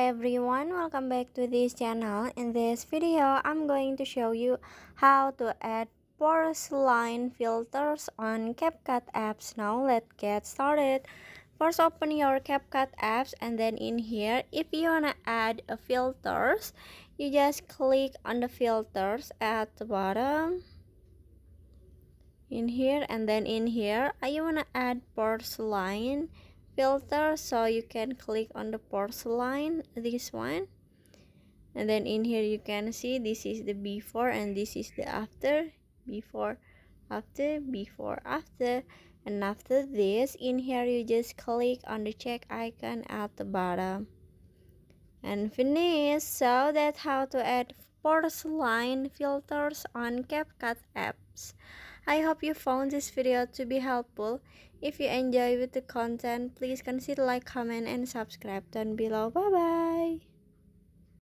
everyone, welcome back to this channel. In this video, I'm going to show you how to add porcelain filters on CapCut apps. Now let's get started. First, open your CapCut apps, and then in here, if you wanna add a filters, you just click on the filters at the bottom in here, and then in here I wanna add porcelain filter, so you can click on the porcelain, this one, and then in here you can see this is the before and this is the after. Before, after, and after this, in here you just click on the check icon at the bottom and finish. So that's how to add porcelain filters on CapCut apps. I hope you found this video to be helpful. If you enjoy with the content, please consider like, comment, and subscribe down below. Bye bye.